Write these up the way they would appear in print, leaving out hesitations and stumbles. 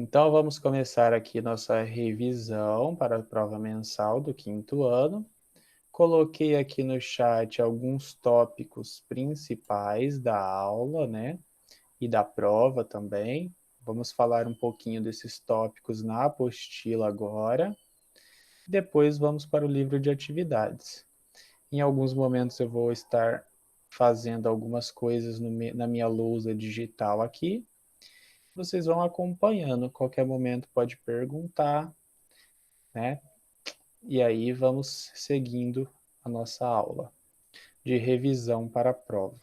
Então, vamos começar aqui nossa revisão para a prova mensal do 5º ano. Coloquei aqui no chat alguns tópicos principais da aula, né? E da prova também. Vamos falar um pouquinho desses tópicos na apostila agora. Depois vamos para o livro de atividades. Em alguns momentos eu vou estar fazendo algumas coisas na minha lousa digital aqui. Vocês vão acompanhando, qualquer momento pode perguntar, né? E aí vamos seguindo a nossa aula de revisão para a prova.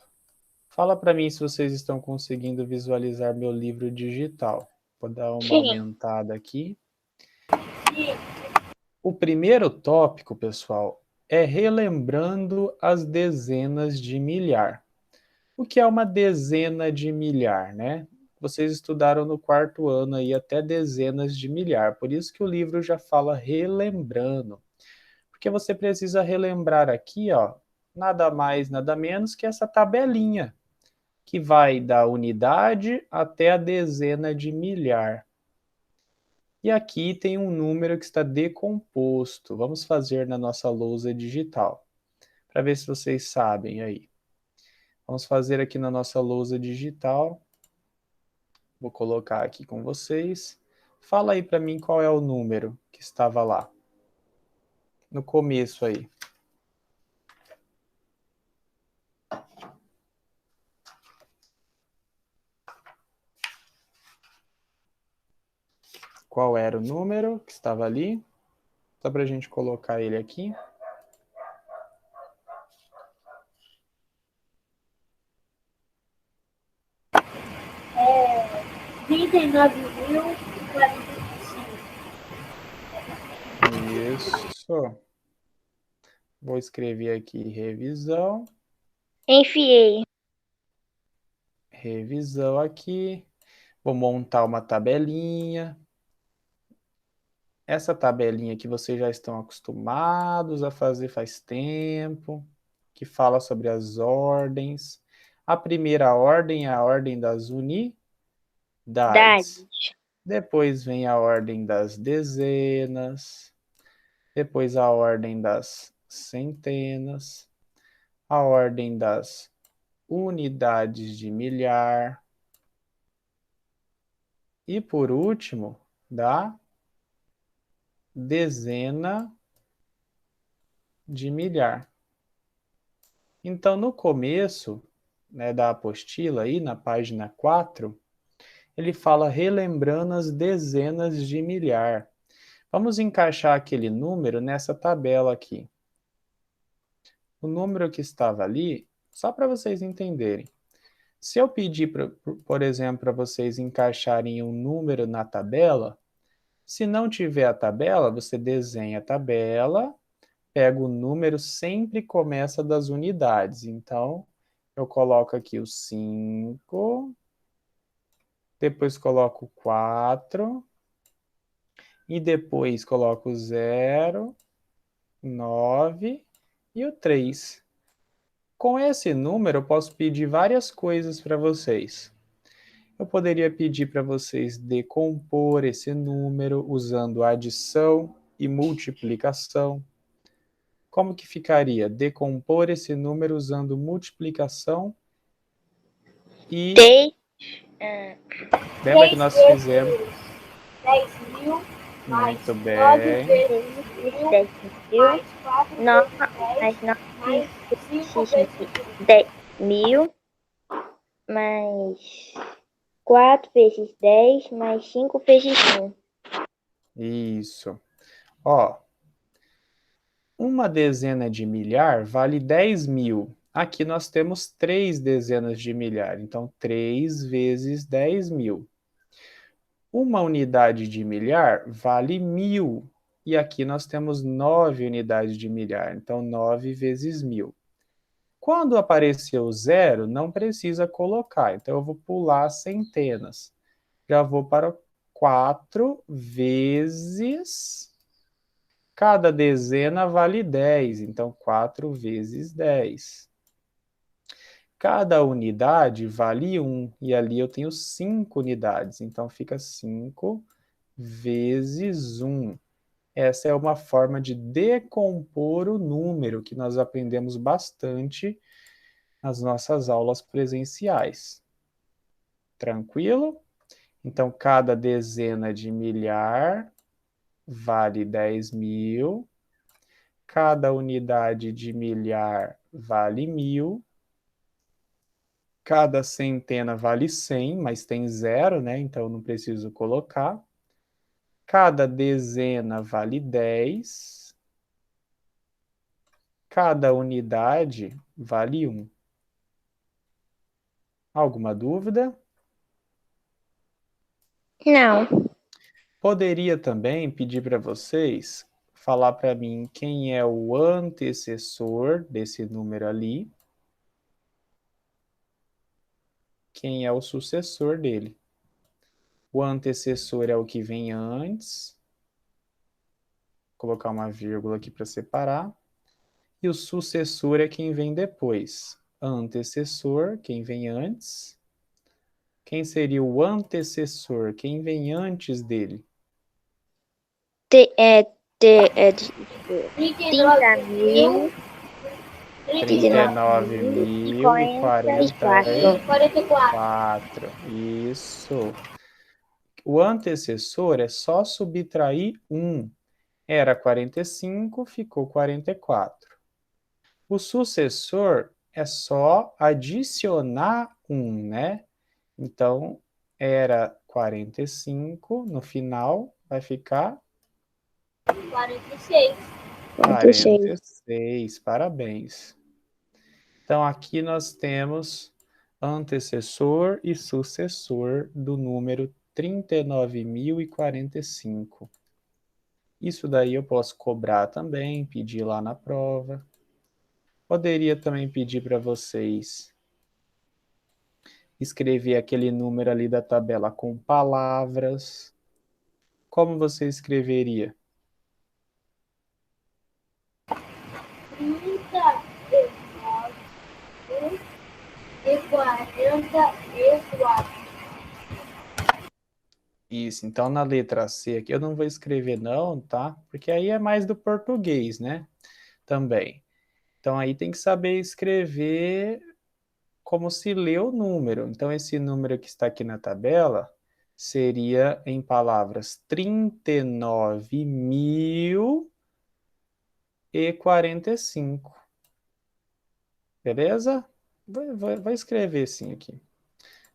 Fala para mim se vocês estão conseguindo visualizar meu livro digital. Vou dar uma Sim. aumentada aqui. O primeiro tópico, pessoal, é relembrando as dezenas de milhar. O que é uma dezena de milhar, né? Vocês estudaram no 4º ano aí até dezenas de milhar, por isso que o livro já fala relembrando. Porque você precisa relembrar aqui, ó, nada mais, nada menos que essa tabelinha, que vai da unidade até a dezena de milhar. E aqui tem um número que está decomposto. Vamos fazer na nossa lousa digital, para ver se vocês sabem aí. Vamos fazer aqui na nossa lousa digital. Vou colocar aqui com vocês. Fala aí para mim qual é o número que estava lá, no começo aí. Qual era o número que estava ali? Só para a gente colocar ele aqui. É 39.045. Isso. Vou escrever aqui revisão. Enfiei. Revisão aqui. Vou montar uma tabelinha. Essa tabelinha que vocês já estão acostumados a fazer faz tempo, que fala sobre as ordens. A primeira ordem é a ordem das unidades. Dade. Depois vem a ordem das dezenas. Depois a ordem das centenas. A ordem das unidades de milhar. E por último, da dezena de milhar. Então, no começo, né, da apostila, aí na página 4, ele fala relembrando as dezenas de milhar. Vamos encaixar aquele número nessa tabela aqui. O número que estava ali, só para vocês entenderem. Se eu pedir, por exemplo, para vocês encaixarem um número na tabela, se não tiver a tabela, você desenha a tabela, pega o número, sempre começa das unidades. Então, eu coloco aqui o 5, depois coloco o 4, e depois coloco o 0, 9 e o 3. Com esse número, eu posso pedir várias coisas para vocês. Eu poderia pedir para vocês decompor esse número usando adição e multiplicação. Como que ficaria? Decompor esse número usando multiplicação e... Lembra que nós fizemos? 10.000 mais Muito 9 bem. vezes 10.000 mais 9 mais 5 vezes Isso. 10.000 mais 4 vezes 10 mais 5 vezes 1. Isso. Ó, uma dezena de milhar vale 10.000. Aqui nós temos 3 dezenas de milhar, então 3 vezes 10.000. Uma unidade de milhar vale 1.000, e aqui nós temos 9 unidades de milhar, então 9 vezes 1.000. Quando aparecer o zero, não precisa colocar, então eu vou pular centenas. Já vou para 4 vezes... Cada dezena vale 10, então 4 vezes 10. Cada unidade vale 1, e ali eu tenho 5 unidades, então fica 5 vezes 1. Essa é uma forma de decompor o número que nós aprendemos bastante nas nossas aulas presenciais. Tranquilo? Então, cada dezena de milhar vale 10.000. Cada unidade de milhar vale 1.000. Cada centena vale 100, mas tem zero, né? Então não preciso colocar. Cada dezena vale 10. Cada unidade vale 1. Alguma dúvida? Não. Poderia também pedir para vocês falar para mim quem é o antecessor desse número ali, quem é o sucessor dele. O antecessor é o que vem antes. Vou colocar uma vírgula aqui para separar. E o sucessor é quem vem depois. Antecessor, quem vem antes. Quem seria o antecessor? Quem vem antes dele? É 30.000, 19.044. 39.044. Isso. O antecessor é só subtrair 1. Era 45, ficou 44. O sucessor é só adicionar 1, né? Então, era 45, no final vai ficar 46. 46. Parabéns. Então, aqui nós temos antecessor e sucessor do número 39.045. Isso daí eu posso cobrar também, pedir lá na prova. Poderia também pedir para vocês escrever aquele número ali da tabela com palavras. Como você escreveria? 39.044. Isso, então na letra C aqui eu não vou escrever não, tá? Porque aí é mais do português, né? Também. Então aí tem que saber escrever como se lê o número. Então esse número que está aqui na tabela seria em palavras 39.045. Beleza? Vou escrever sim aqui.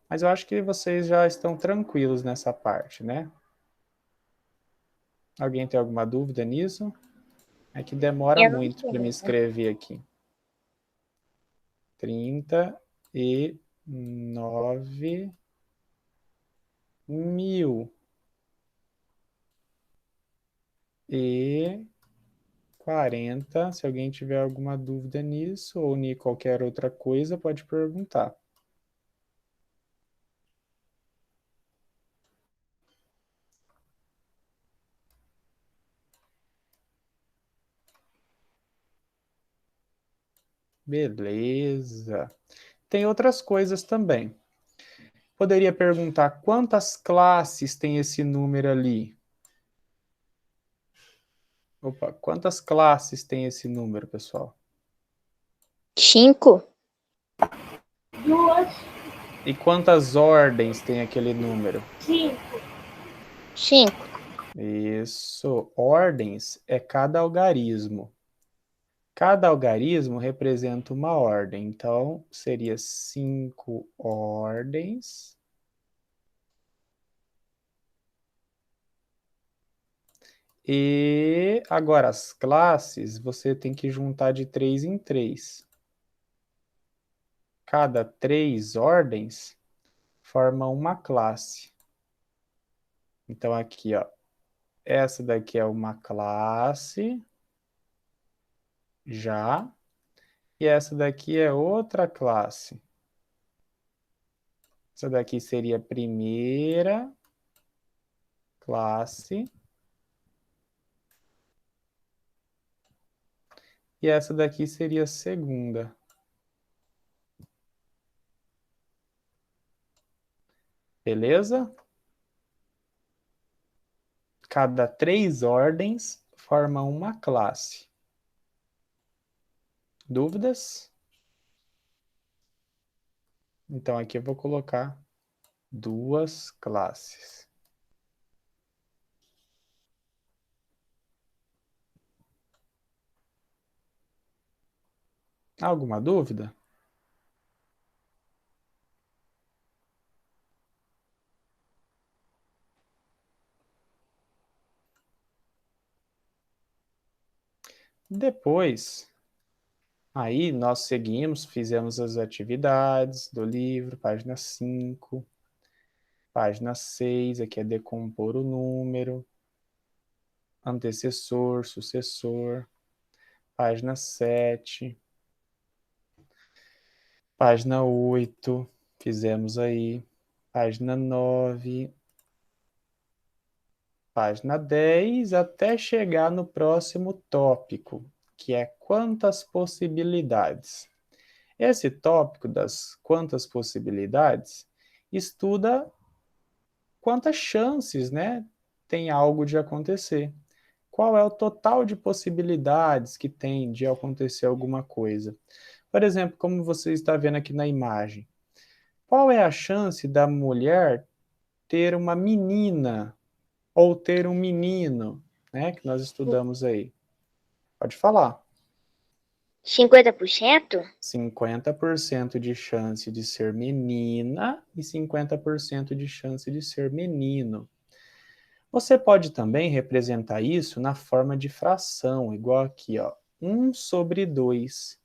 Mas eu acho que vocês já estão tranquilos nessa parte, né? Alguém tem alguma dúvida nisso? É que demora Eu não muito para me tenho. escrever aqui. 39.000 e 40. Se alguém tiver alguma dúvida nisso ou em qualquer outra coisa, pode perguntar. Beleza. Tem outras coisas também. Poderia perguntar quantas classes tem esse número ali? Opa, quantas classes tem esse número, pessoal? 5. E quantas ordens tem aquele número? 5. Isso. Ordens é cada algarismo. Cada algarismo representa uma ordem. Então, seria 5 ordens. E agora as classes, você tem que juntar de 3 em 3. Cada 3 ordens forma uma classe. Então aqui, ó, essa daqui é uma classe já, e essa daqui é outra classe. Essa daqui seria a primeira classe. E essa daqui seria a segunda. Beleza? Cada 3 ordens formam uma classe. Dúvidas? Então aqui eu vou colocar 2 classes. Alguma dúvida? Depois, aí nós seguimos, fizemos as atividades do livro, página 5, página 6, aqui é decompor o número, antecessor, sucessor, página 7, página 8, fizemos aí, página 9, página 10, até chegar no próximo tópico, que é quantas possibilidades. Esse tópico das quantas possibilidades estuda quantas chances, né, tem algo de acontecer. Qual é o total de possibilidades que tem de acontecer alguma coisa? Por exemplo, como você está vendo aqui na imagem, qual é a chance da mulher ter uma menina ou ter um menino, né, que nós estudamos aí? Pode falar. 50%? 50% de chance de ser menina e 50% de chance de ser menino. Você pode também representar isso na forma de fração, igual aqui, ó, 1 sobre 2.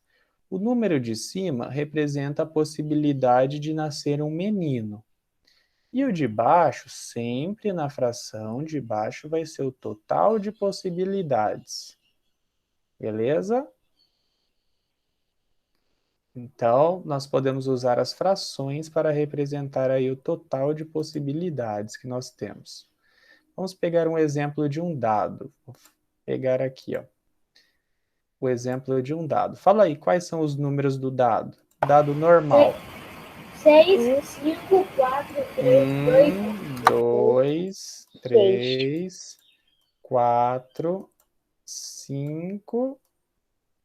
O número de cima representa a possibilidade de nascer um menino. E o de baixo, sempre na fração de baixo, vai ser o total de possibilidades. Beleza? Então, nós podemos usar as frações para representar aí o total de possibilidades que nós temos. Vamos pegar um exemplo de um dado. Vou pegar aqui, ó, o exemplo de um dado. Fala aí, quais são os números do dado? Dado normal. 6, 5, 4, 3, 2, 6. 3, 4, 5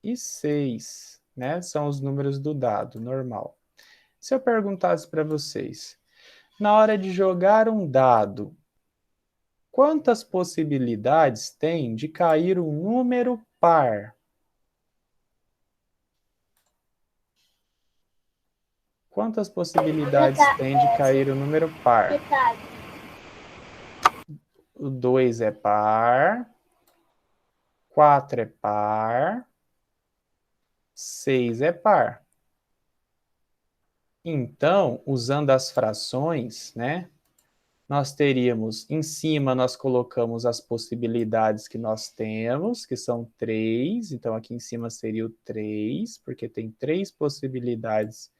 e 6, né? São os números do dado normal. Se eu perguntasse para vocês, na hora de jogar um dado, quantas possibilidades tem de cair um número par? Quantas possibilidades tem de cair o número par? O 2 é par, 4 é par, 6 é par. Então, usando as frações, né, nós teríamos, em cima nós colocamos as possibilidades que nós temos, que são 3, então aqui em cima seria o 3, porque tem 3 possibilidades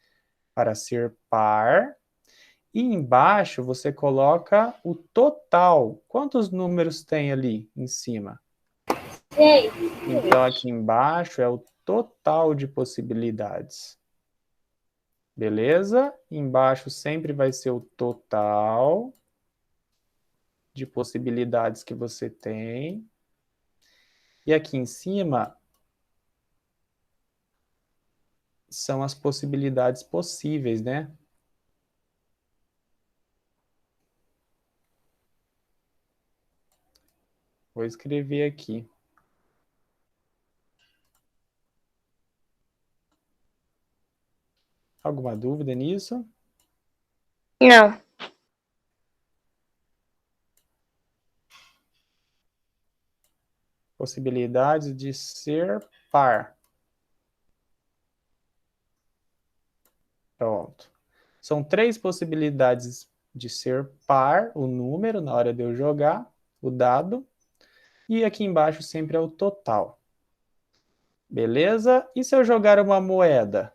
para ser par. E embaixo você coloca o total. Quantos números tem ali em cima? 6. Então aqui embaixo é o total de possibilidades. Beleza? Embaixo sempre vai ser o total de possibilidades que você tem. E aqui em cima são as possibilidades possíveis, né? Vou escrever aqui. Alguma dúvida nisso? Não. Possibilidades de ser par. Pronto. São 3 possibilidades de ser par, o número, na hora de eu jogar o dado. E aqui embaixo sempre é o total. Beleza? E se eu jogar uma moeda?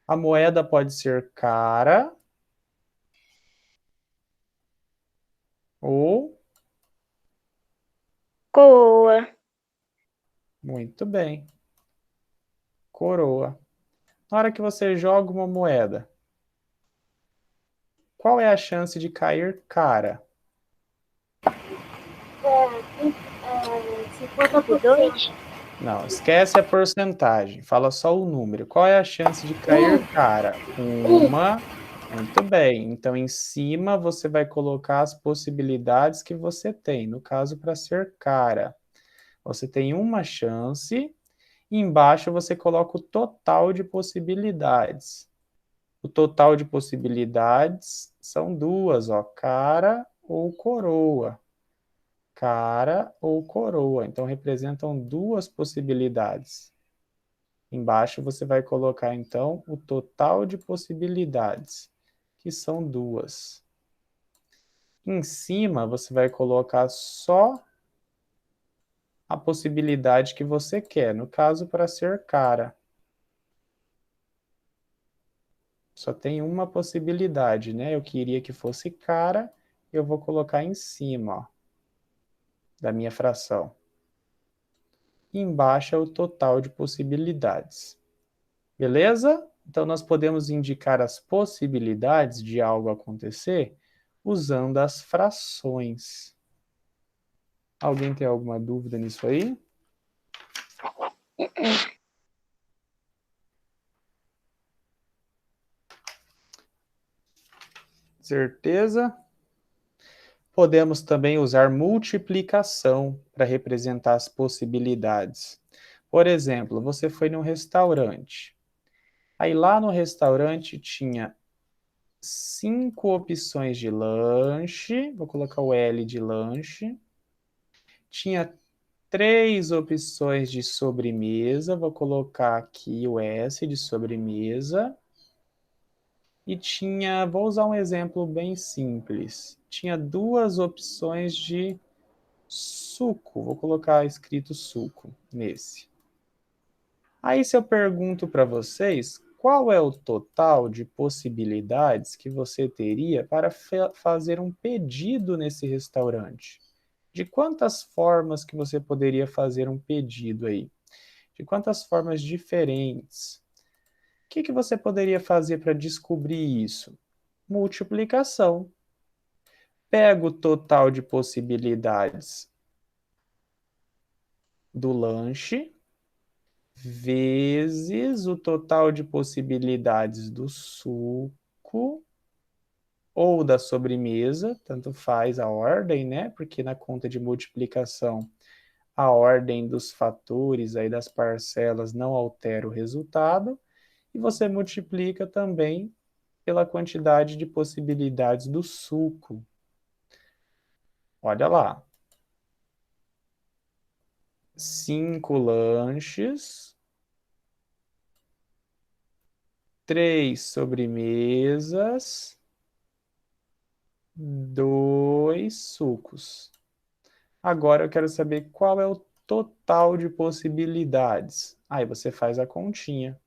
A moeda pode ser cara ou... Coroa. Muito bem. Coroa. Na hora que você joga uma moeda, qual é a chance de cair cara? 2. Não, esquece a porcentagem, fala só o número. Qual é a chance de cair cara? Uma. Muito bem. Então, em cima, você vai colocar as possibilidades que você tem. No caso, para ser cara, você tem uma chance. E embaixo, você coloca o total de possibilidades. O total de possibilidades são duas, ó, cara ou coroa. Cara ou coroa. Então, representam duas possibilidades. Embaixo você vai colocar, então, o total de possibilidades, que são duas. Em cima, você vai colocar só a possibilidade que você quer, no caso, para ser cara. Só tem uma possibilidade, né? Eu queria que fosse cara, eu vou colocar em cima, ó, da minha fração. E embaixo é o total de possibilidades. Beleza? Então, nós podemos indicar as possibilidades de algo acontecer usando as frações. Alguém tem alguma dúvida nisso aí? Certeza? Podemos também usar multiplicação para representar as possibilidades. Por exemplo, você foi num restaurante. Aí lá no restaurante tinha 5 opções de lanche, vou colocar o L de lanche. Tinha 3 opções de sobremesa, vou colocar aqui o S de sobremesa. E tinha, vou usar um exemplo bem simples. Tinha 2 opções de suco, vou colocar escrito suco nesse. Aí se eu pergunto para vocês, qual é o total de possibilidades que você teria para fazer um pedido nesse restaurante? De quantas formas que você poderia fazer um pedido aí? De quantas formas diferentes? O que que você poderia fazer para descobrir isso? Multiplicação. Pega o total de possibilidades do lanche vezes o total de possibilidades do suco ou da sobremesa, tanto faz a ordem, né? Porque na conta de multiplicação a ordem dos fatores aí das parcelas não altera o resultado, e você multiplica também pela quantidade de possibilidades do suco. Olha lá. 5 lanches, 3 sobremesas, 2 sucos. Agora eu quero saber qual é o total de possibilidades. Aí você faz a continha.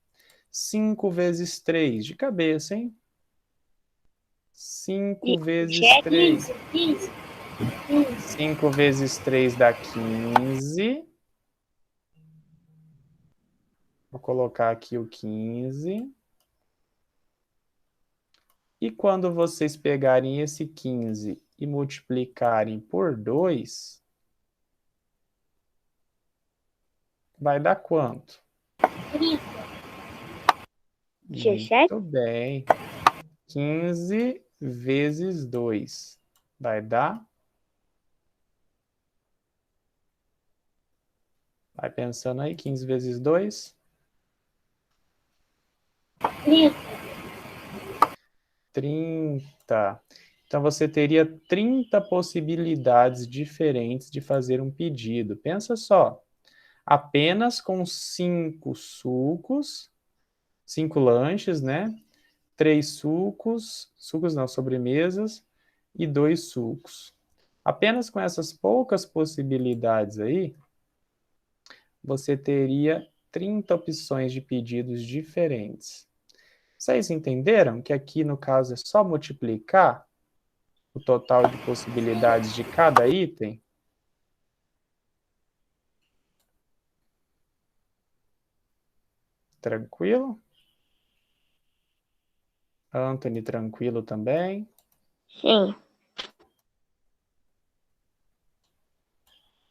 5 vezes 3, de cabeça, hein? 5 vezes 3. 5 vezes 3 dá 15. Vou colocar aqui o 15. E quando vocês pegarem esse 15 e multiplicarem por 2, vai dar quanto? 30. Muito bem. 15 vezes 2 vai dar? Vai pensando aí, 15 vezes 2? 30. 30. Então você teria 30 possibilidades diferentes de fazer um pedido. Pensa só, apenas com 5 sucos, 5 lanches, né? 3 sucos, sucos não, sobremesas, e 2 sucos. Apenas com essas poucas possibilidades aí, você teria 30 opções de pedidos diferentes. Vocês entenderam que aqui no caso é só multiplicar o total de possibilidades de cada item? Tranquilo? Anthony, tranquilo também? Sim.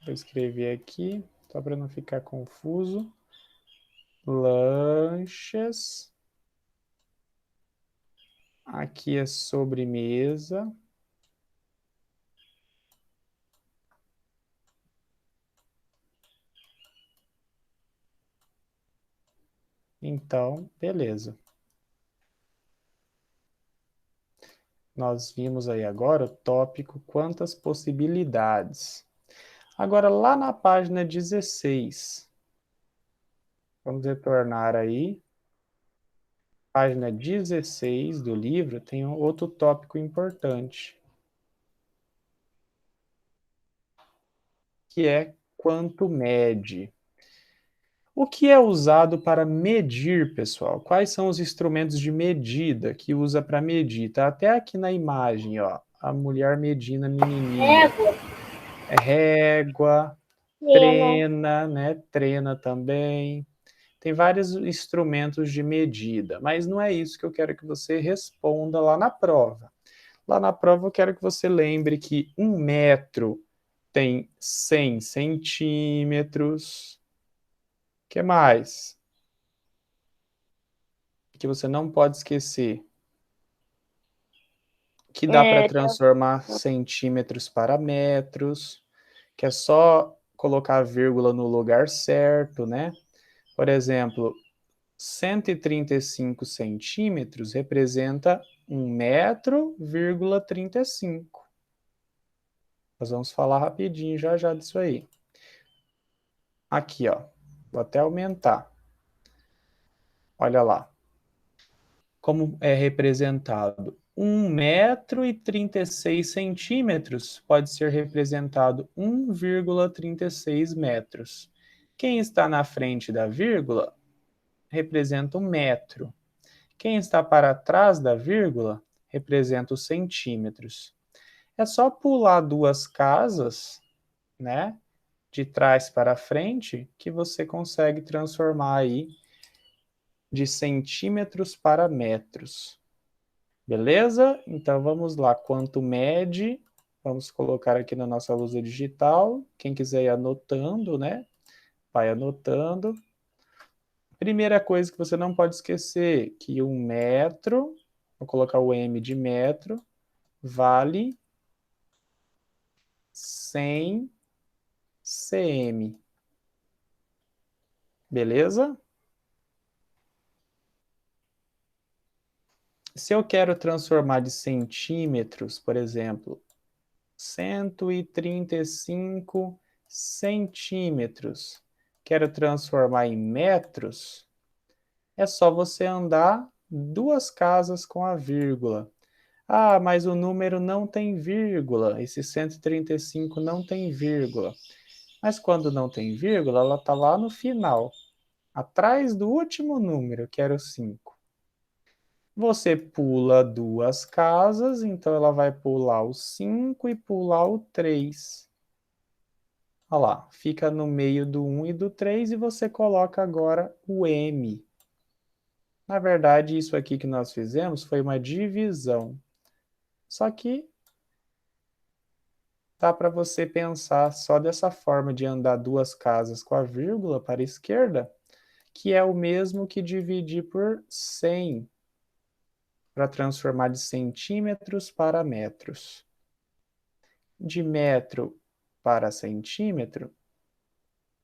Vou escrever aqui, só para não ficar confuso. Lanchas. Aqui é sobremesa. Então, beleza. Nós vimos aí agora o tópico quantas possibilidades. Agora, lá na página 16, vamos retornar aí. Página 16 do livro tem um outro tópico importante, que é quanto mede. O que é usado para medir, pessoal? Quais são os instrumentos de medida que usa para medir? Tá até aqui na imagem, ó, a mulher medindo a menininha. É régua, Pena. trena, né? Trena também. Tem vários instrumentos de medida, mas não é isso que eu quero que você responda lá na prova. Lá na prova eu quero que você lembre que 1 metro tem 100 centímetros. O que mais? Que você não pode esquecer. Que dá para É, transformar centímetros para metros, que é só colocar a vírgula no lugar certo, né? Por exemplo, 135 centímetros representa 1,35 m. Nós vamos falar rapidinho já já disso aí. Aqui, ó. Vou até aumentar. Olha lá. Como é representado 1,36 m pode ser representado 1,36 metros. Quem está na frente da vírgula representa 1 metro. Quem está para trás da vírgula representa os centímetros. É só pular duas casas, né, de trás para frente, que você consegue transformar aí de centímetros para metros. Beleza? Então vamos lá. Quanto mede? Vamos colocar aqui na nossa lousa digital. Quem quiser ir anotando, né? Vai anotando. Primeira coisa que você não pode esquecer, que 1 metro, vou colocar o M de metro, vale 100 cm. Beleza? Se eu quero transformar de centímetros, por exemplo, 135 centímetros, quero transformar em metros, é só você andar duas casas com a vírgula. Ah, mas o número não tem vírgula, esse 135 não tem vírgula. Mas quando não tem vírgula, ela está lá no final, atrás do último número, que era o 5. Você pula duas casas, então ela vai pular o 5 e pular o 3. Olha lá, fica no meio do 1 e do 3 e você coloca agora o M. Na verdade, isso aqui que nós fizemos foi uma divisão. Só que dá para você pensar só dessa forma de andar duas casas com a vírgula para a esquerda, que é o mesmo que dividir por 100 para transformar de centímetros para metros. De metro para centímetro,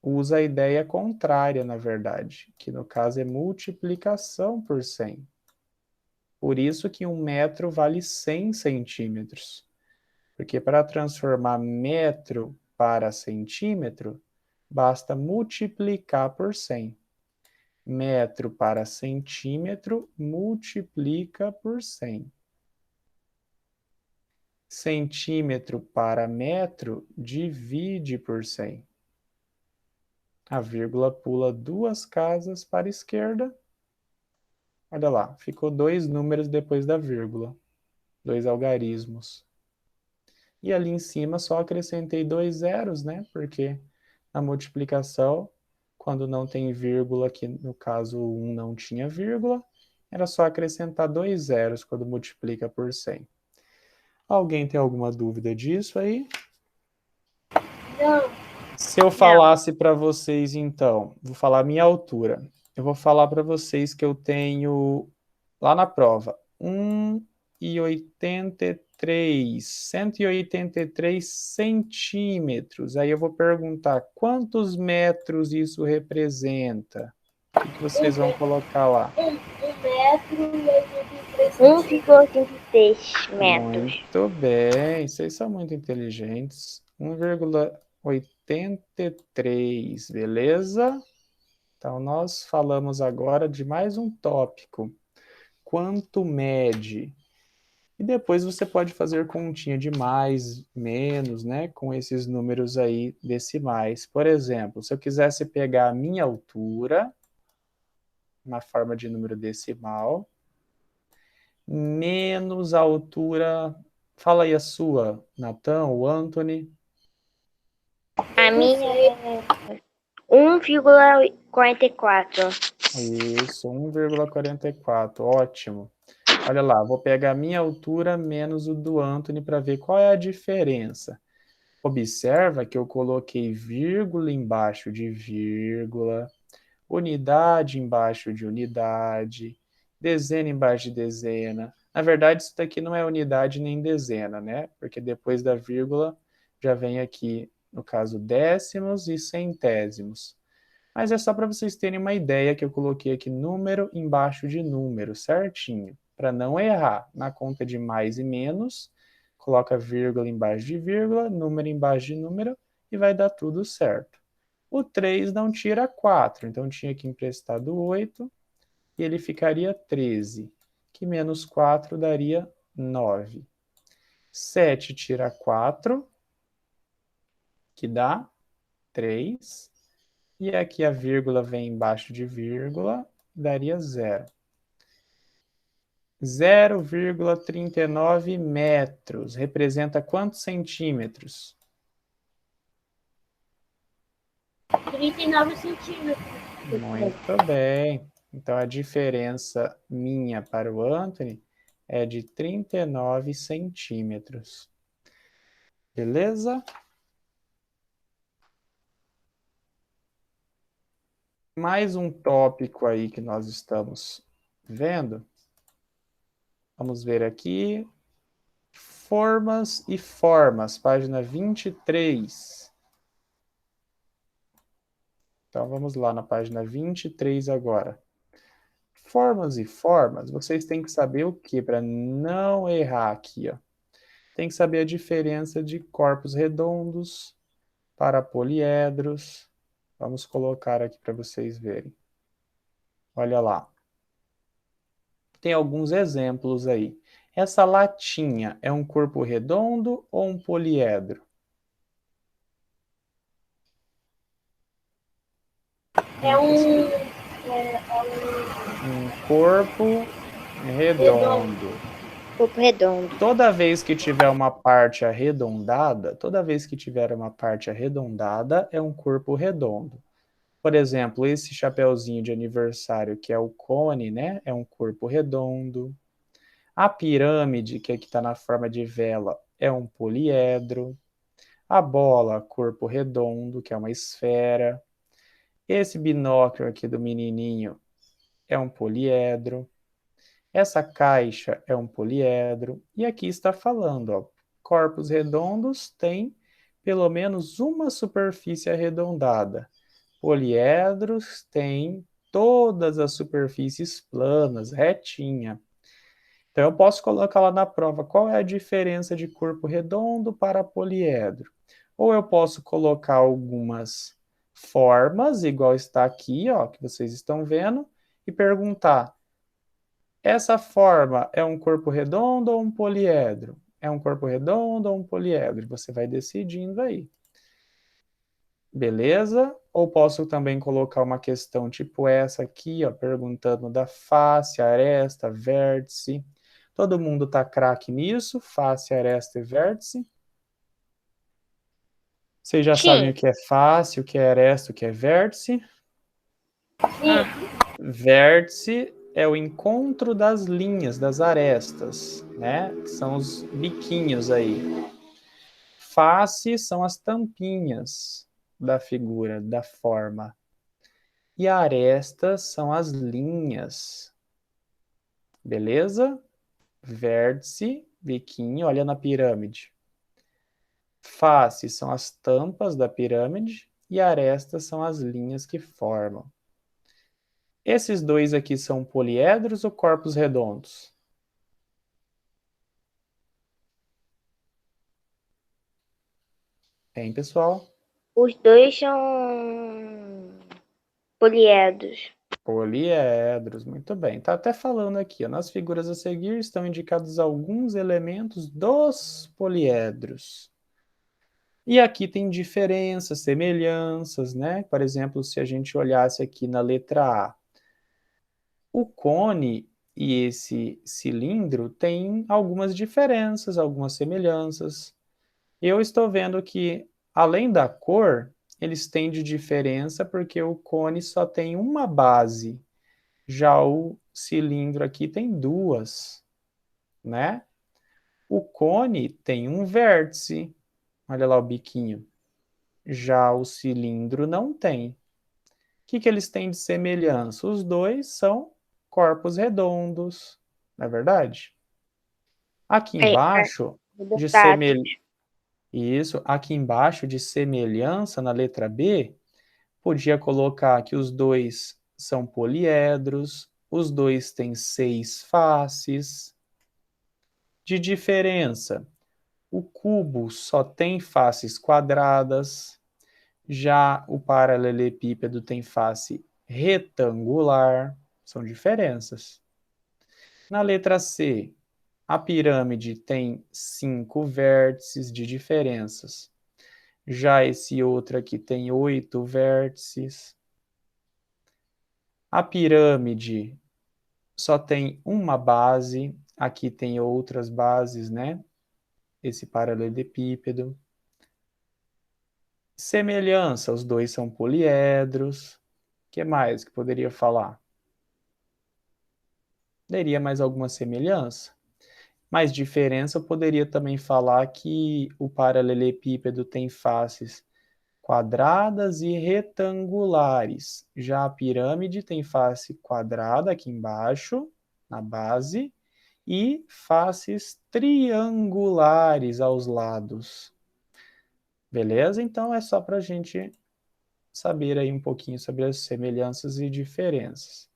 usa a ideia contrária, na verdade, que no caso é multiplicação por 100. Por isso que 1 metro vale 100 centímetros. Porque para transformar metro para centímetro, basta multiplicar por 100. Metro para centímetro, multiplica por 100. Centímetro para metro, divide por 100. A vírgula pula duas casas para a esquerda. Olha lá, ficou dois números depois da vírgula. Dois algarismos. E ali em cima só acrescentei dois zeros, né? Porque na multiplicação, quando não tem vírgula, que no caso 1 não tinha vírgula, era só acrescentar dois zeros quando multiplica por 100. Alguém tem alguma dúvida disso aí? Não. Se eu falasse para vocês, então, vou falar a minha altura. Eu vou falar para vocês que eu tenho, lá na prova, 1,83, 183 centímetros. Aí eu vou perguntar, quantos metros isso representa? O que vocês vão colocar lá? 1,83 metros. Muito bem, vocês são muito inteligentes. 1,83, beleza? Então, nós falamos agora de mais um tópico. Quanto mede? E depois você pode fazer continha de mais, menos, né? Com esses números aí decimais. Por exemplo, se eu quisesse pegar a minha altura, na forma de número decimal, menos a altura. Fala aí a sua, Natan ou Anthony. A minha é 1,44. Isso, 1,44, ótimo. Olha lá, vou pegar a minha altura menos o do Anthony para ver qual é a diferença. Observa que eu coloquei vírgula embaixo de vírgula, unidade embaixo de unidade, dezena embaixo de dezena. Na verdade, isso daqui não é unidade nem dezena, né? Porque depois da vírgula já vem aqui, no caso, décimos e centésimos. Mas é só para vocês terem uma ideia que eu coloquei aqui número embaixo de número, certinho. Para não errar, na conta de mais e menos, coloca vírgula embaixo de vírgula, número embaixo de número e vai dar tudo certo. O 3 não tira 4, então tinha que emprestar do 8 e ele ficaria 13, que menos 4 daria 9. 7 tira 4, que dá 3. E aqui a vírgula vem embaixo de vírgula, daria 0. 0,39 metros. Representa quantos centímetros? 39 centímetros. Muito bem. Então, a diferença minha para o Anthony é de 39 centímetros. Beleza? Mais um tópico aí que nós estamos vendo. Vamos ver aqui. Formas e formas, página 23. Então, vamos lá na página 23 agora. Formas e formas, vocês têm que saber o que para não errar aqui, ó. Tem que saber a diferença de corpos redondos para poliedros. Vamos colocar aqui para vocês verem. Olha lá. Tem alguns exemplos aí. Essa latinha é um corpo redondo ou um poliedro? É um corpo redondo. corpo redondo. Toda vez que tiver uma parte arredondada, é um corpo redondo. Por exemplo, esse chapeuzinho de aniversário, que é o cone, né? É um corpo redondo. A pirâmide, que aqui está na forma de vela, é um poliedro. A bola, corpo redondo, que é uma esfera. Esse binóculo aqui do menininho é um poliedro. Essa caixa é um poliedro. E aqui está falando, ó, corpos redondos têm pelo menos uma superfície arredondada. Poliedros têm todas as superfícies planas, retinha. Então, eu posso colocar lá na prova qual é a diferença de corpo redondo para poliedro. Ou eu posso colocar algumas formas, igual está aqui, ó, que vocês estão vendo, e perguntar: essa forma é um corpo redondo ou um poliedro? É um corpo redondo ou um poliedro? Você vai decidindo aí. Beleza? Ou posso também colocar uma questão tipo essa aqui, ó, perguntando da face, aresta, vértice. Todo mundo tá craque nisso? Face, aresta e vértice? Vocês já sabem o que é face, o que é aresta, o que é vértice? Sim. Vértice é o encontro das linhas, das arestas, né? Que são os biquinhos aí. Face são as tampinhas da figura, da forma. E arestas são as linhas. Beleza? Vértice, biquinho, olha na pirâmide. Face são as tampas da pirâmide e arestas são as linhas que formam. Esses dois aqui são poliedros ou corpos redondos? Tem, pessoal? Os dois são poliedros. Poliedros, muito bem. Está até falando aqui, ó, nas figuras a seguir estão indicados alguns elementos dos poliedros. E aqui tem diferenças, semelhanças, né? Por exemplo, se a gente olhasse aqui na letra A, o cone e esse cilindro têm algumas diferenças, algumas semelhanças. Eu estou vendo que, além da cor, eles têm de diferença porque o cone só tem uma base, já o cilindro aqui tem duas, né? O cone tem um vértice, olha lá o biquinho, já o cilindro não tem. O que eles têm de semelhança? Os dois são corpos redondos, não é verdade? Aqui embaixo, de Tato. Isso, aqui embaixo de semelhança, na letra B, podia colocar que os dois são poliedros, os dois têm 6 faces. De diferença, o cubo só tem faces quadradas, já o paralelepípedo tem face retangular, são diferenças. Na letra C, a pirâmide tem 5 vértices de diferenças. Já esse outro aqui tem 8 vértices. A pirâmide só tem uma base, aqui tem outras bases, né? Esse paralelepípedo. Semelhança, os dois são poliedros. O que mais que poderia falar? Teria mais alguma semelhança? Mais diferença, eu poderia também falar que o paralelepípedo tem faces quadradas e retangulares. Já a pirâmide tem face quadrada aqui embaixo, na base, e faces triangulares aos lados. Beleza? Então é só para a gente saber aí um pouquinho sobre as semelhanças e diferenças.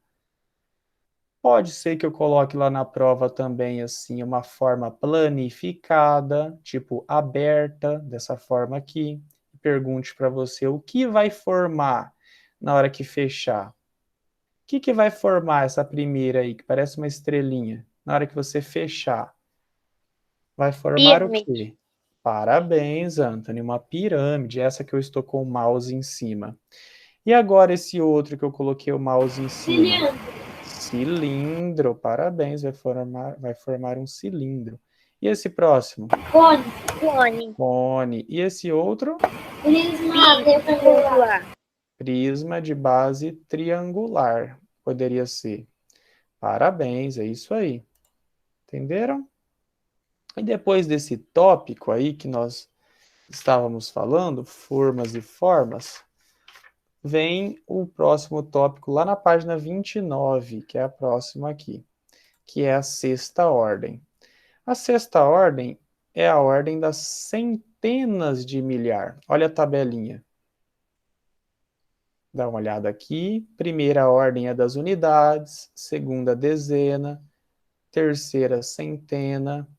Pode ser que eu coloque lá na prova também assim uma forma planificada, tipo aberta, dessa forma aqui. Pergunte para você o que vai formar na hora que fechar. O que vai formar essa primeira aí, que parece uma estrelinha? Na hora que você fechar, vai formar o Pirâmide. quê? Parabéns, Anthony, uma pirâmide, essa que eu estou com o mouse em cima. E agora esse outro que eu coloquei o mouse em cima? Cilindro, parabéns, vai formar um cilindro. E esse próximo? Cone. Cone. E esse outro? Prisma retangular. Prisma de base triangular, poderia ser. Parabéns, é isso aí. Entenderam? E depois desse tópico aí que nós estávamos falando, formas e formas, vem o próximo tópico lá na página 29, que é a próxima aqui, que é a sexta ordem. A sexta ordem é a ordem das centenas de milhar. Olha a tabelinha. Dá uma olhada aqui. Primeira ordem é das unidades, segunda dezena, terceira centena,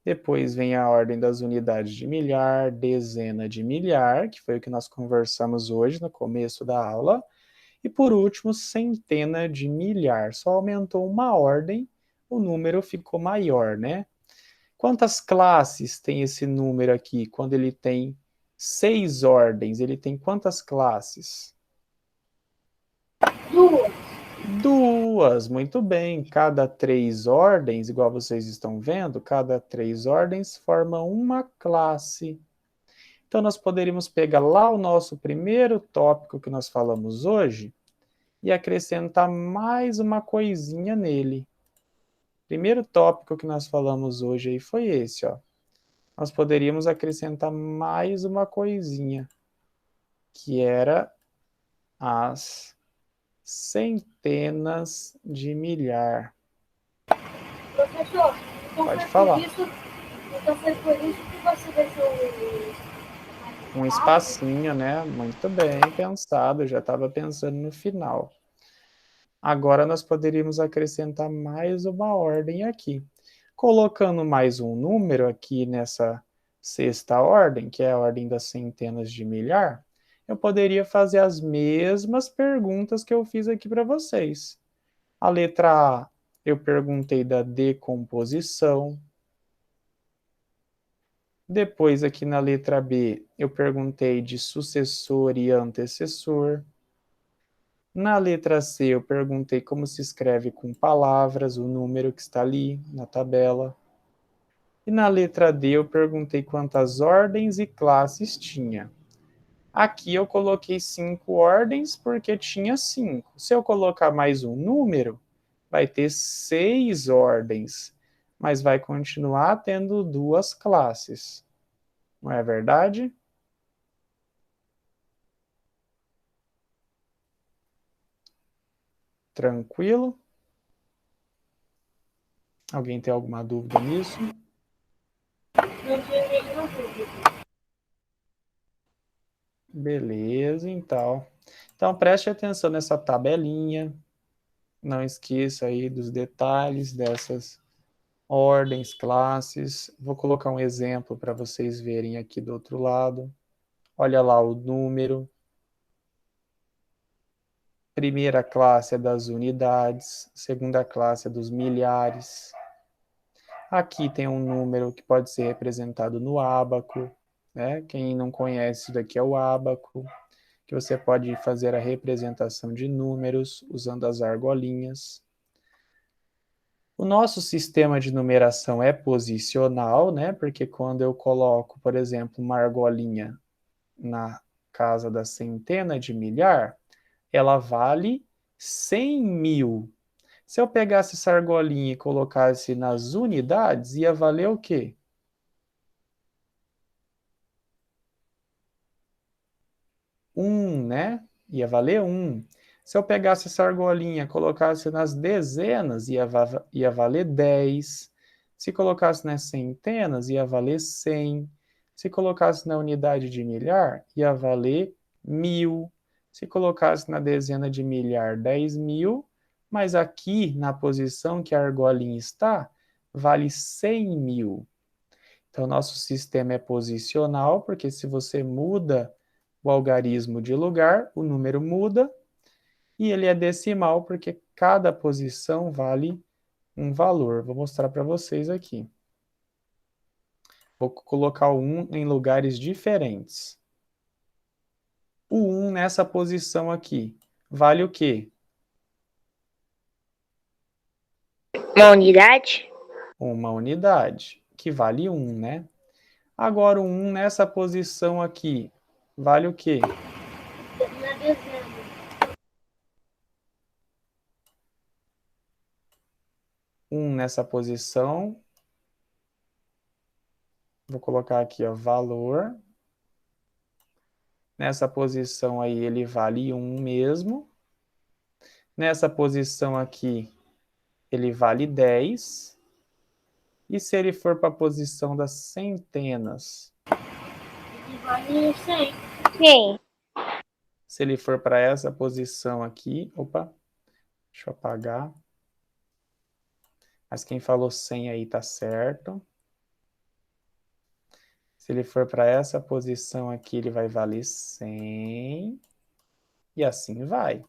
depois vem a ordem das unidades de milhar, dezena de milhar, que foi o que nós conversamos hoje no começo da aula, e por último, centena de milhar. Só aumentou uma ordem, o número ficou maior, né? Quantas classes tem esse número aqui? Quando ele tem 6 ordens, ele tem quantas classes? Duas, muito bem. Cada 3 ordens, igual vocês estão vendo, cada 3 ordens forma uma classe. Então, nós poderíamos pegar lá o nosso primeiro tópico que nós falamos hoje e acrescentar mais uma coisinha nele. Primeiro tópico que nós falamos hoje aí foi esse, ó. Nós poderíamos acrescentar mais uma coisinha, que era as centenas de milhar. Professor, Pode falar. Então foi por isso que você deixou Um espacinho, né? Muito bem pensado, eu já estava pensando no final. Agora nós poderíamos acrescentar mais uma ordem aqui. Colocando mais um número aqui nessa sexta ordem, que é a ordem das centenas de milhar, eu poderia fazer as mesmas perguntas que eu fiz aqui para vocês. A letra A, eu perguntei da decomposição. Depois, aqui na letra B, eu perguntei de sucessor e antecessor. Na letra C, eu perguntei como se escreve com palavras o número que está ali na tabela. E na letra D, eu perguntei quantas ordens e classes tinha. Aqui eu coloquei 5 ordens porque tinha 5. Se eu colocar mais um número, vai ter 6 ordens, mas vai continuar tendo 2 classes. Não é verdade? Tranquilo? Alguém tem alguma dúvida nisso? Não tinha nenhuma dúvida. Beleza, então. Então preste atenção nessa tabelinha. Não esqueça aí dos detalhes dessas ordens, classes. Vou colocar um exemplo para vocês verem aqui do outro lado. Olha lá o número. Primeira classe é das unidades, segunda classe é dos milhares. Aqui tem um número que pode ser representado no ábaco, né? Quem não conhece isso daqui é o ábaco, que você pode fazer a representação de números usando as argolinhas. O nosso sistema de numeração é posicional, né? Porque quando eu coloco, por exemplo, uma argolinha na casa da centena de milhar, ela vale 100 mil. Se eu pegasse essa argolinha e colocasse nas unidades, ia valer o quê? 1, né? Ia valer 1. Se eu pegasse essa argolinha e colocasse nas dezenas, ia valer 10. Se colocasse nas centenas, ia valer 100. Se colocasse na unidade de milhar, ia valer 1000. Se colocasse na dezena de milhar, 10.000. Mas aqui, na posição que a argolinha está, vale 100 mil. Então, nosso sistema é posicional, porque se você muda o algarismo de lugar, o número muda, e ele é decimal, porque cada posição vale um valor. Vou mostrar para vocês aqui. Vou colocar o 1 em lugares diferentes. O 1 nessa posição aqui vale o quê? Uma unidade? Uma unidade, que vale 1, né? Agora, o 1 nessa posição aqui vale o quê? Na dezena. 1 nessa posição. Vou colocar aqui, ó, valor. Nessa posição aí, ele vale 1 mesmo. Nessa posição aqui, ele vale 10. E se ele for para a posição das centenas? Ele vale 100. Sim. Se ele for para essa posição aqui... Opa, deixa eu apagar. Mas quem falou 100 aí tá certo. Se ele for para essa posição aqui, ele vai valer 100. E assim vai.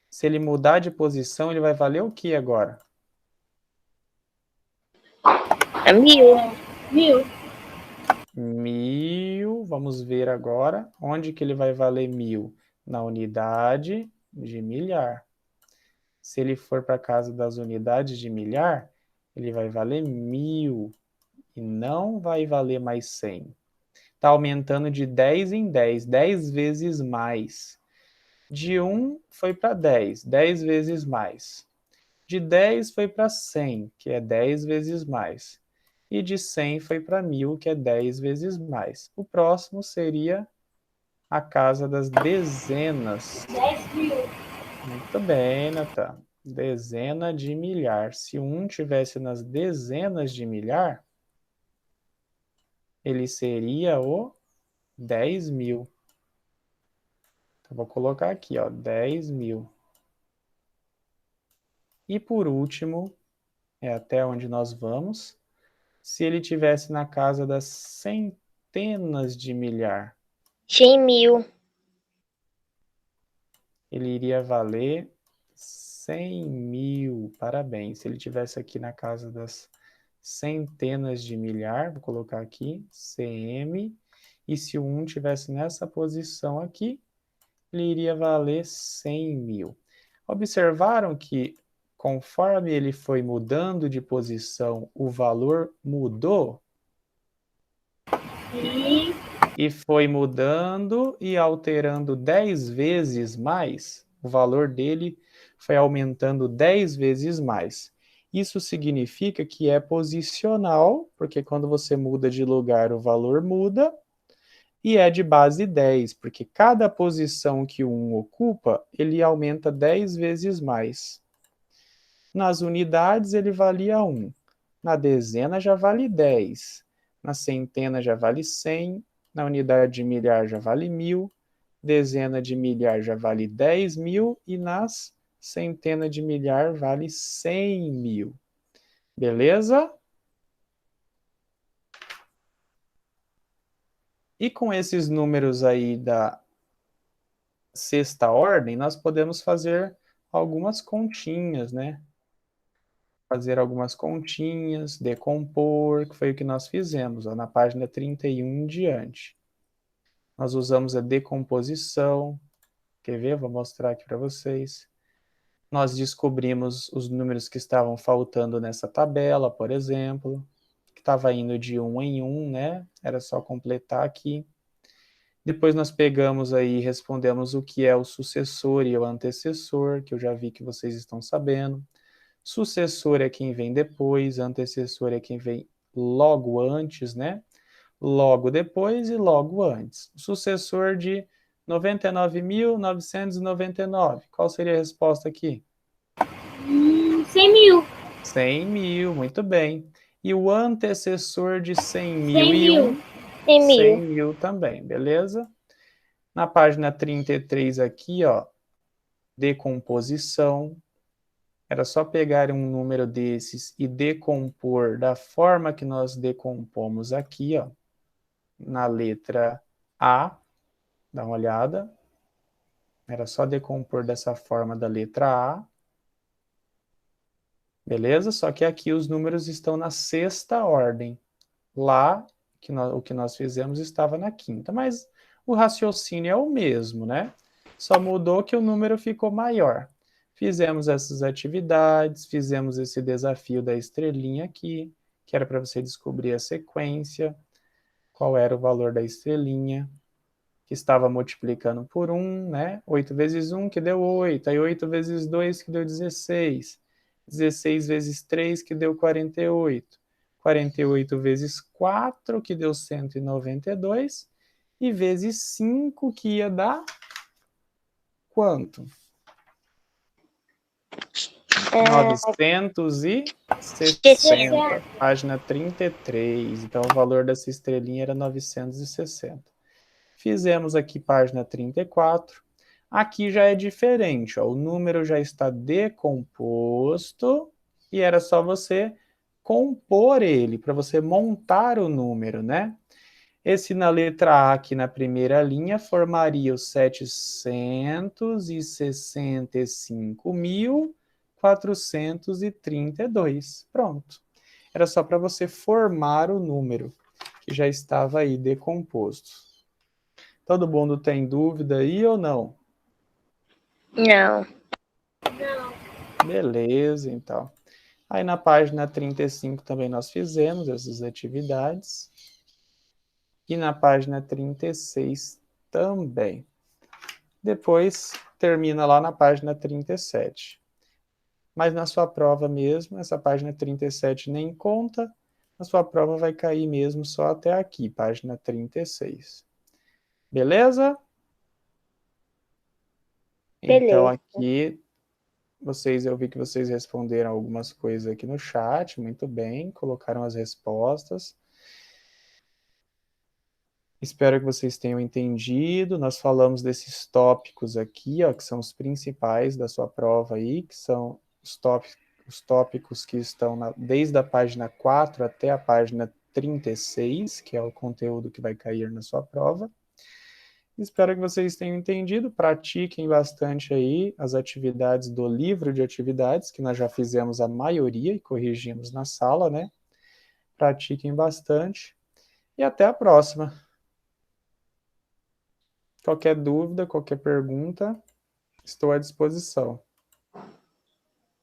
Se ele mudar de posição, ele vai valer o que agora? É 1000. 1000. 1000. Vamos ver agora. Onde que ele vai valer 1000? Na unidade de milhar. Se ele for para casa das unidades de milhar, ele vai valer 1000. E não vai valer mais 100. Está aumentando de 10 em 10, 10 vezes mais. De 1 foi para 10, 10 vezes mais. De 10 foi para 100, que é 10 vezes mais. E de 100 foi para 1000, que é 10 vezes mais. O próximo seria a casa das dezenas. 10.000. Muito bem, Natan. Dezena de milhar. Se 1 tivesse nas dezenas de milhar, ele seria o 10.000. Então, vou colocar aqui, ó, 10.000. E por último, é até onde nós vamos, se ele tivesse na casa das centenas de milhar, 100.000. ele iria valer 100.000. Parabéns. Se ele tivesse aqui na casa das centenas de milhar, vou colocar aqui, CM, e se o 1 tivesse nessa posição aqui, ele iria valer 100.000. Observaram que conforme ele foi mudando de posição, o valor mudou? Sim. E foi mudando e alterando 10 vezes mais, o valor dele foi aumentando 10 vezes mais. Isso significa que é posicional, porque quando você muda de lugar, o valor muda, e é de base 10, porque cada posição que um ocupa, ele aumenta 10 vezes mais. Nas unidades, ele valia 1. Na dezena, já vale 10. Na centena, já vale 100. Na unidade de milhar, já vale 1000. Dezena de milhar, já vale 10.000. E nas centena de milhar, vale 100.000. Beleza? E com esses números aí da sexta ordem, nós podemos fazer algumas continhas, né? Fazer algumas continhas, decompor, que foi o que nós fizemos, ó, na página 31 em diante. Nós usamos a decomposição. Quer ver? Vou mostrar aqui para vocês. Nós descobrimos os números que estavam faltando nessa tabela, por exemplo, que estava indo de 1 em 1, né? Era só completar aqui. Depois nós pegamos aí e respondemos o que é o sucessor e o antecessor, que eu já vi que vocês estão sabendo. Sucessor é quem vem depois, antecessor é quem vem logo antes, né? Logo depois e logo antes. O sucessor de 99.999. Qual seria a resposta aqui? 100.000. 100.000, muito bem. E o antecessor de 100.000. 100.001? 100.000. 100.000 também, beleza? Na página 33 aqui, ó, decomposição. Era só pegar um número desses e decompor da forma que nós decompomos aqui, ó, na letra A. Dá uma olhada. Era só decompor dessa forma da letra A. Beleza? Só que aqui os números estão na sexta ordem. Lá, o que nós fizemos estava na quinta. Mas o raciocínio é o mesmo, né? Só mudou que o número ficou maior. Fizemos essas atividades, fizemos esse desafio da estrelinha aqui, que era para você descobrir a sequência, qual era o valor da estrelinha, que estava multiplicando por 1, né? 8 vezes 1, que deu 8. Aí 8 vezes 2, que deu 16. 16 vezes 3, que deu 48. 48 vezes 4, que deu 192. E vezes 5, que ia dar quanto? 960, página 33. Então, o valor dessa estrelinha era 960. Fizemos aqui página 34. Aqui já é diferente, ó. O número já está decomposto e era só você compor ele, para você montar o número, né? Esse na letra A aqui na primeira linha formaria os 765.432. Pronto. Era só para você formar o número, que já estava aí decomposto. Todo mundo tem dúvida aí ou não? Não. Não. Beleza, então. Aí na página 35 também nós fizemos essas atividades. E na página 36 também. depois termina lá na página 37. Mas na sua prova mesmo, essa página 37 nem conta, a sua prova vai cair mesmo só até aqui, página 36. Beleza? Então Beleza. aqui, eu vi que vocês responderam algumas coisas aqui no chat, muito bem, colocaram as respostas. Espero que vocês tenham entendido. Nós falamos desses tópicos aqui, ó, que são os principais da sua prova aí, que são os tópicos que estão desde a página 4 até a página 36, que é o conteúdo que vai cair na sua prova. Espero que vocês tenham entendido. Pratiquem bastante aí as atividades do livro de atividades, que nós já fizemos a maioria e corrigimos na sala, né? Pratiquem bastante. E até a próxima. Qualquer dúvida, qualquer pergunta, estou à disposição.